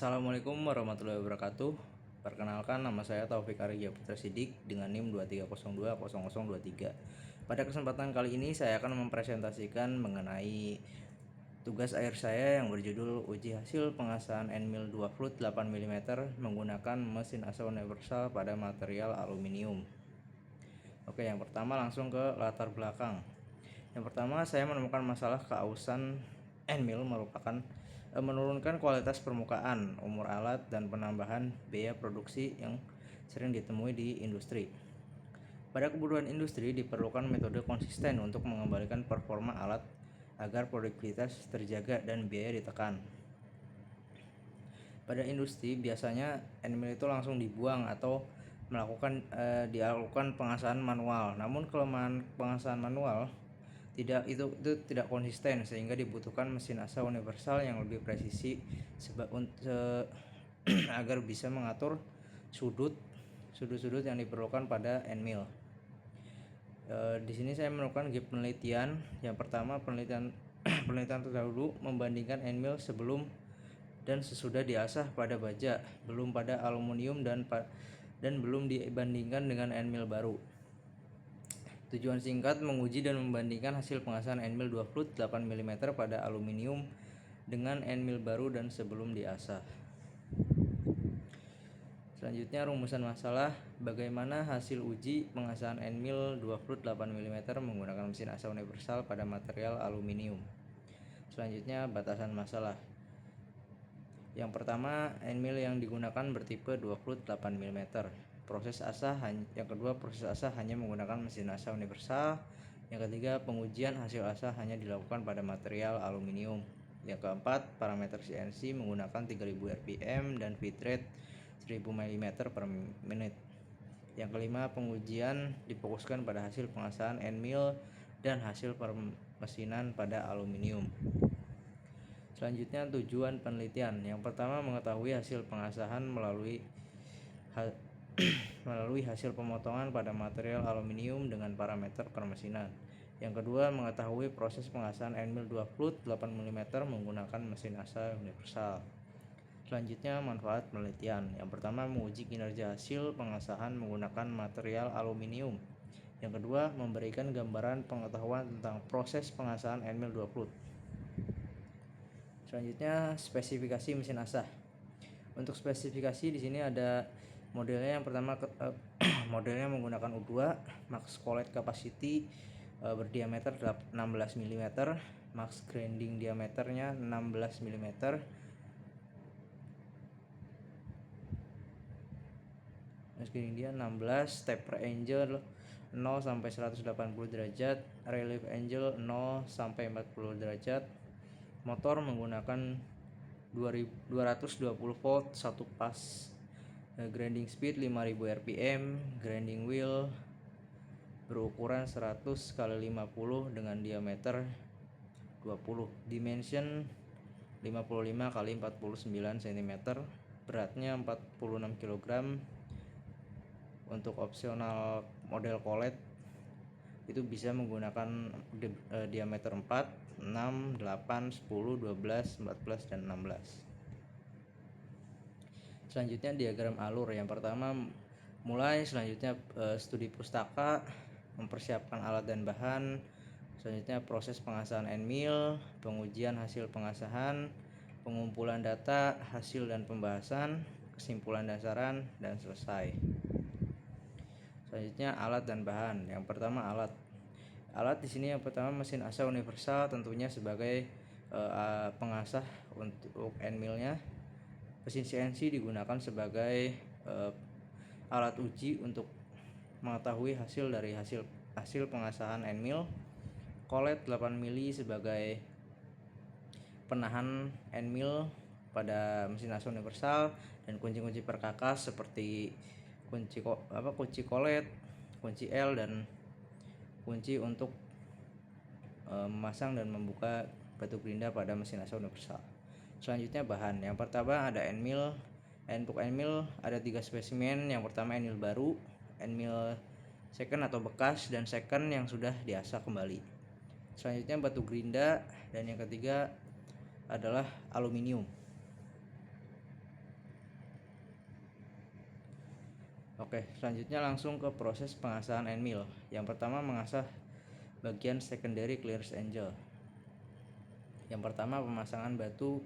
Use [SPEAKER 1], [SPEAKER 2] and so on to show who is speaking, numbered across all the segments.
[SPEAKER 1] Assalamualaikum warahmatullahi wabarakatuh. Perkenalkan, nama saya Taufik Arija Putra Sidik dengan NIM 23020023. Pada kesempatan kali ini saya akan mempresentasikan mengenai tugas akhir saya yang berjudul uji hasil pengasahan Enmil 2 fluid 8 mm menggunakan mesin asa universal pada material aluminium. Oke, yang pertama langsung ke latar belakang. Yang pertama, saya menemukan masalah keausan Enmil merupakan menurunkan kualitas permukaan, umur alat, dan penambahan biaya produksi yang sering ditemui di industri. Pada kebutuhan industri diperlukan metode konsisten untuk mengembalikan performa alat agar produktivitas terjaga dan biaya ditekan. Pada industri biasanya Enmil itu langsung dibuang atau dilakukan pengasahan manual. Namun kelemahan pengasahan manual itu tidak konsisten, sehingga dibutuhkan mesin asa universal yang lebih presisi agar bisa mengatur sudut-sudut yang diperlukan pada Enmil. Di sini saya melakukan penelitian. Yang pertama, penelitian terdahulu membandingkan Enmil sebelum dan sesudah diasah pada baja, belum pada aluminium, dan belum dibandingkan dengan Enmil baru. Tujuan singkat, menguji dan membandingkan hasil pengasahan Enmil 2 fluid 8 mm pada aluminium dengan Enmil baru dan sebelum diasah. Selanjutnya, rumusan masalah. Bagaimana hasil uji pengasahan Enmil 2 fluid 8 mm menggunakan mesin asa universal pada material aluminium. Selanjutnya, batasan masalah. Yang pertama, Enmil yang digunakan bertipe 2 fluid 8 mm. Yang kedua, proses asah hanya menggunakan mesin asa universal. Yang ketiga, pengujian hasil asah hanya dilakukan pada material aluminium. Yang keempat, parameter CNC menggunakan 3000 rpm dan feed rate 1000 mm per menit. Yang kelima, pengujian difokuskan pada hasil pengasahan Enmil dan hasil permesinan pada aluminium. Selanjutnya, tujuan penelitian. Yang pertama, mengetahui hasil pengasahan melalui hasil pemotongan pada material aluminium dengan parameter permesinan. Yang kedua, mengetahui proses pengasahan Enmil 2 fluid 8 mm menggunakan mesin asa universal. Selanjutnya, manfaat penelitian. Yang pertama, menguji kinerja hasil pengasahan menggunakan material aluminium. Yang kedua, memberikan gambaran pengetahuan tentang proses pengasahan Enmil 2 fluid. Selanjutnya, spesifikasi mesin asah. Untuk spesifikasi di sini ada modelnya. Yang pertama, modelnya menggunakan U2 max collet capacity berdiameter 16 mm, max grinding diameternya 16 mm, grinding dia 16, taper angle 0 sampai 180 derajat, relief angle 0 sampai 40 derajat. Motor menggunakan 220 volt 1 pas, grinding speed 5000 rpm, grinding wheel berukuran 100 x 50 dengan diameter 20, dimension 55 x 49 cm, beratnya 46 kg. Untuk opsional model collet itu bisa menggunakan diameter 4, 6, 8, 10, 12, 14, dan 16. Selanjutnya, diagram alur. Yang pertama, selanjutnya studi pustaka, mempersiapkan alat dan bahan. Selanjutnya, proses pengasahan Enmil, pengujian hasil pengasahan, pengumpulan data, hasil dan pembahasan, kesimpulan dasaran, dan selesai. Selanjutnya, alat dan bahan. Yang pertama, alat di sini yang pertama mesin asa universal, tentunya sebagai pengasah untuk Enmilnya. Mesin CNC digunakan sebagai alat uji untuk mengetahui hasil pengasahan Enmil. Collet 8 mili sebagai penahan Enmil pada mesin asa universal, dan kunci-kunci perkakas seperti kunci collet, kunci L, dan kunci untuk memasang dan membuka batu gerinda pada mesin asa universal. Selanjutnya, bahan. Yang pertama ada Enmil. Untuk Enmil ada 3 spesimen. Yang pertama Enmil baru, Enmil second atau bekas, dan second yang sudah diasah kembali. Selanjutnya batu gerinda, dan yang ketiga adalah aluminium. Oke, selanjutnya langsung ke proses pengasahan end mill. Yang pertama mengasah bagian secondary clearance angel. Yang pertama pemasangan batu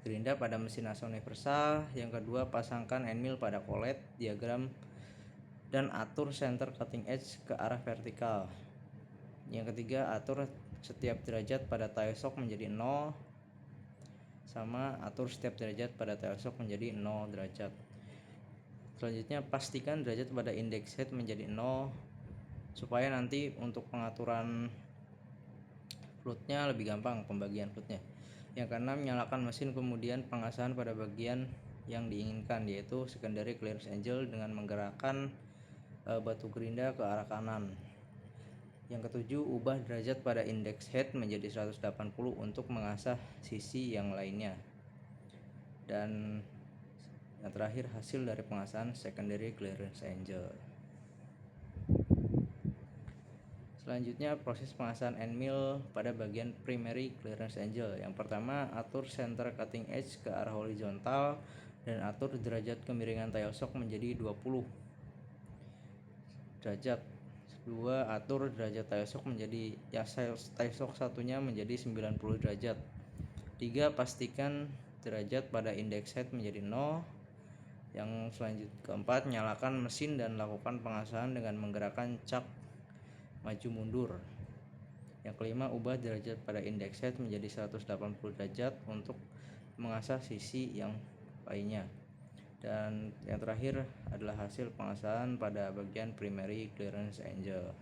[SPEAKER 1] gerinda pada mesin asa universal. Yang kedua pasangkan end mill pada collet diagram dan atur center cutting edge ke arah vertikal. Yang ketiga atur setiap derajat pada tail shock menjadi 0, sama atur setiap derajat pada tail shock menjadi 0 derajat. Selanjutnya pastikan derajat pada index head menjadi 0 supaya nanti untuk pengaturan fluidnya lebih gampang, pembagian fluidnya. Yang keenam, nyalakan mesin kemudian pengasahan pada bagian yang diinginkan, yaitu secondary clearance angel dengan menggerakkan batu gerinda ke arah kanan. Yang ketujuh, ubah derajat pada index head menjadi 180 untuk mengasah sisi yang lainnya. Dan yang terakhir, hasil dari pengasahan secondary clearance angel. Selanjutnya proses pengasahan end mill pada bagian primary clearance angel. Yang pertama, atur center cutting edge ke arah horizontal dan atur derajat kemiringan tail shock menjadi 20 derajat. Kedua, atur derajat tail shock menjadi tail shock satunya menjadi 90 derajat. Tiga, pastikan derajat pada index head menjadi 0. Yang selanjutnya keempat, nyalakan mesin dan lakukan pengasahan dengan menggerakkan cak maju mundur. Yang kelima, ubah derajat pada index head menjadi 180 derajat untuk mengasah sisi yang lainnya. Dan yang terakhir adalah hasil pengasahan pada bagian primary clearance angel.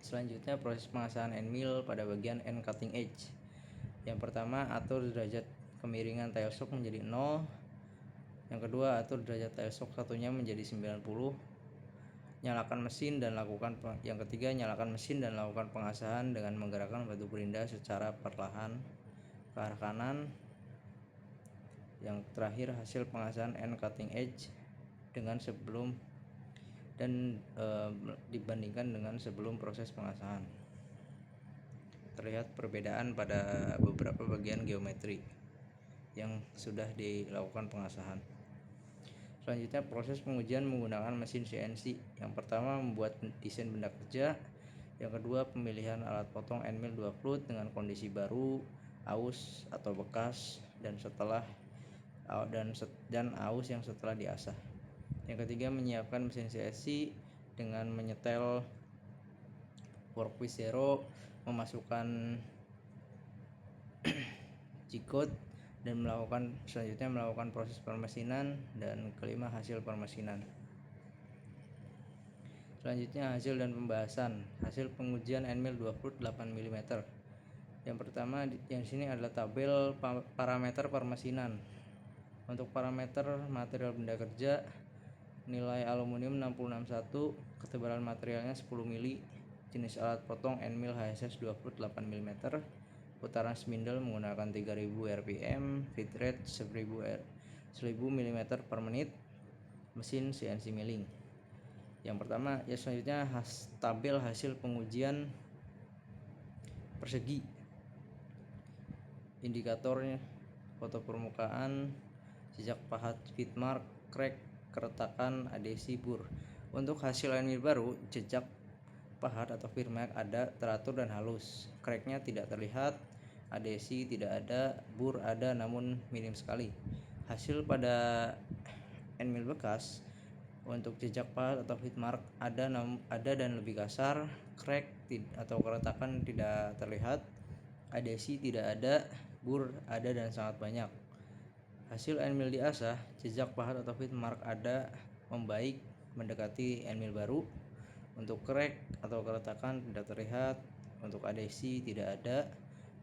[SPEAKER 1] Selanjutnya proses pengasahan end mill pada bagian end cutting edge. Yang pertama, atur derajat kemiringan tail shock menjadi 0. Yang kedua, atur derajat tail shock satunya menjadi 90. Nyalakan mesin dan lakukan yang ketiga, nyalakan mesin dan lakukan pengasahan dengan menggerakkan batu gerinda secara perlahan ke arah kanan. Yang terakhir, hasil pengasahan end cutting edge dengan sebelum dan dibandingkan dengan sebelum proses pengasahan. Terlihat perbedaan pada beberapa bagian geometri yang sudah dilakukan pengasahan. Selanjutnya proses pengujian menggunakan mesin CNC. Yang pertama, membuat desain benda kerja. Yang kedua, pemilihan alat potong end mill 2 flut dengan kondisi baru, aus atau bekas, dan aus yang setelah diasah. Yang ketiga, menyiapkan mesin CNC dengan menyetel workpiece zero, memasukkan G-code dan selanjutnya melakukan proses permesinan. Dan kelima, hasil permesinan. Selanjutnya hasil dan pembahasan. Hasil pengujian end mill 2 flut 8 mm. Yang pertama yang di sini adalah tabel parameter permesinan. Untuk parameter material benda kerja, nilai aluminium 661, ketebalan materialnya 10 mili, jenis alat potong end mill HSS 2 flut 8 mm, putaran spindle menggunakan 3000 rpm, feed rate 1000 mm per menit, mesin CNC milling. Yang pertama selanjutnya tabel hasil pengujian persegi, indikatornya, foto permukaan, jejak pahat, feed mark, crack, keretakan, adhesi, bur. Untuk hasil end mill baru, jejak pahat atau feed mark ada, teratur dan halus, cracknya tidak terlihat, adhesi tidak ada, bur ada namun minim sekali. Hasil pada end mill bekas, untuk jejak pahat atau feed mark ada dan lebih kasar, crack atau keretakan tidak terlihat, adhesi tidak ada, bur ada dan sangat banyak. Hasil end mill diasah, jejak pahat atau feed mark ada, membaik, mendekati end mill baru. Untuk crack atau keretakan tidak terlihat, untuk adhesi tidak ada,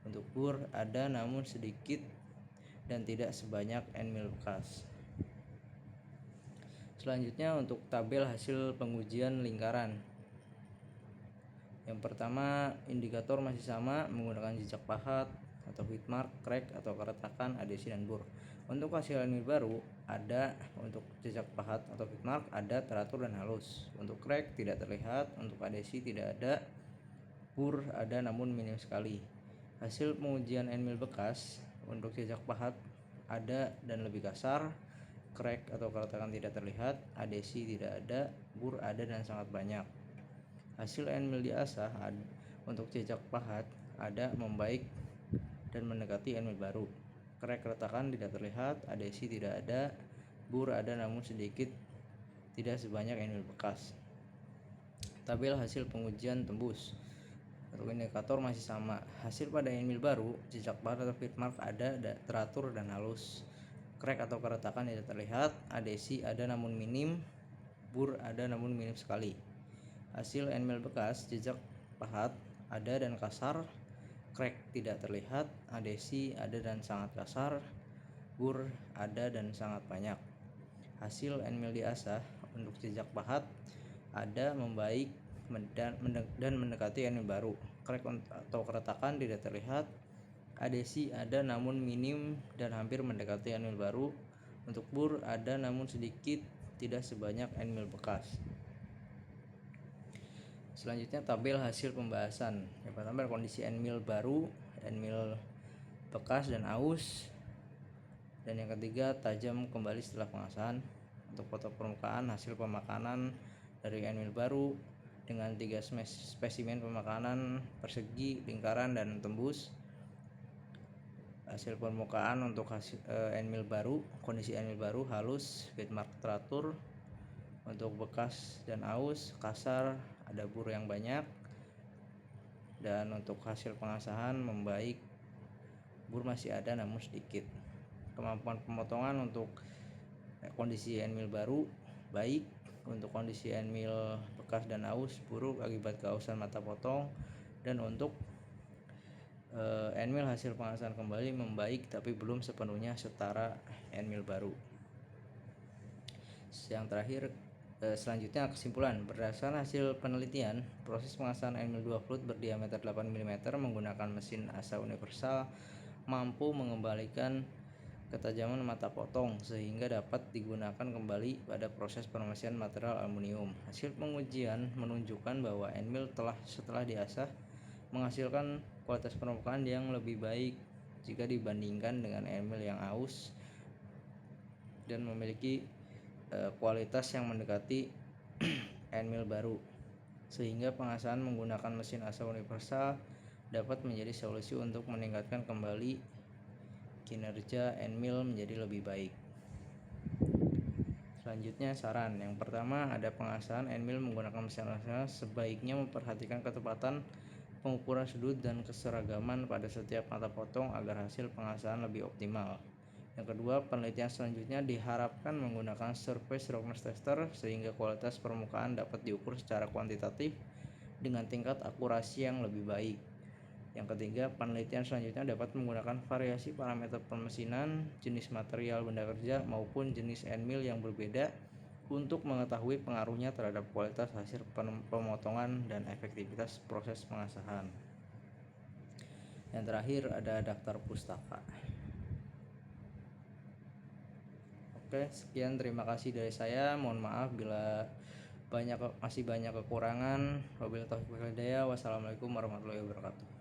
[SPEAKER 1] untuk bur ada namun sedikit dan tidak sebanyak end mill bekas. Selanjutnya untuk tabel hasil pengujian lingkaran. Yang pertama, indikator masih sama menggunakan jejak pahat atau feed mark, crack atau keretakan, adhesi dan bur. Untuk hasil end mill baru ada, untuk jejak pahat atau feed mark ada, teratur dan halus. Untuk crack tidak terlihat, untuk adhesi tidak ada, bur ada namun minim sekali. Hasil pengujian end mill bekas, untuk jejak pahat ada dan lebih kasar, crack atau keretakan tidak terlihat, adesi tidak ada, bur ada dan sangat banyak. Hasil end mill diasah untuk jejak pahat ada, membaik dan mendekati end mill baru. Crack keretakan tidak terlihat, adesi tidak ada, bur ada namun sedikit tidak sebanyak end mill bekas. Tabel hasil pengujian tembus. Untuk indikator masih sama. Hasil pada end mill baru, jejak pahat atau feed mark ada, teratur dan halus. Crack atau keretakan tidak terlihat, adesi ada namun minim, bur ada namun minim sekali. Hasil end mill bekas, jejak pahat ada dan kasar, crack tidak terlihat, adesi ada dan sangat kasar, bur ada dan sangat banyak. Hasil end mill diasah untuk jejak pahat ada, membaik dan mendekati end mill baru. Crack atau keretakan tidak terlihat, adesi ada namun minim dan hampir mendekati end mill baru. Untuk bur ada namun sedikit tidak sebanyak end mill bekas. Selanjutnya tabel hasil pembahasan. Yang pertama kondisi end mill baru, end mill bekas dan aus. Dan yang ketiga tajam kembali setelah pengasahan. Untuk foto permukaan hasil pemakanan dari end mill baru dengan 3 spesimen pemakanan persegi, lingkaran dan tembus. Hasil permukaan untuk hasil end mill baru, kondisi end mill baru halus, feed mark teratur. Untuk bekas dan aus kasar, ada bur yang banyak. Dan untuk hasil pengasahan membaik, bur masih ada namun sedikit. Kemampuan pemotongan untuk kondisi end mill baru baik, untuk kondisi end mill bekas dan aus buruk akibat keausan mata potong, dan untuk end mill hasil pengasahan kembali membaik tapi belum sepenuhnya setara end mill baru. Yang terakhir selanjutnya kesimpulan. Berdasarkan hasil penelitian, proses pengasahan end mill 2 fluid berdiameter 8 mm menggunakan mesin asa universal mampu mengembalikan ketajaman mata potong sehingga dapat digunakan kembali pada proses pemesinan material aluminium. Hasil pengujian menunjukkan bahwa end mill setelah diasah menghasilkan kualitas permukaan yang lebih baik jika dibandingkan dengan end mill yang aus dan memiliki kualitas yang mendekati end mill baru, sehingga pengasahan menggunakan mesin asa universal dapat menjadi solusi untuk meningkatkan kembali kinerja end mill menjadi lebih baik. Selanjutnya saran. Yang pertama, ada pengasahan end mill menggunakan mesin asa sebaiknya memperhatikan ketepatan pengukuran sudut dan keseragaman pada setiap mata potong agar hasil pengasahan lebih optimal. Yang kedua, penelitian selanjutnya diharapkan menggunakan surface roughness tester sehingga kualitas permukaan dapat diukur secara kuantitatif dengan tingkat akurasi yang lebih baik. Yang ketiga, penelitian selanjutnya dapat menggunakan variasi parameter pemesinan, jenis material benda kerja maupun jenis end mill yang berbeda untuk mengetahui pengaruhnya terhadap kualitas hasil pemotongan dan efektivitas proses pengasahan. Yang terakhir ada daftar pustaka. Oke, sekian, terima kasih dari saya. Mohon maaf bila masih banyak kekurangan. Wabillahi taufiq wal hidayah. Wassalamualaikum warahmatullahi wabarakatuh.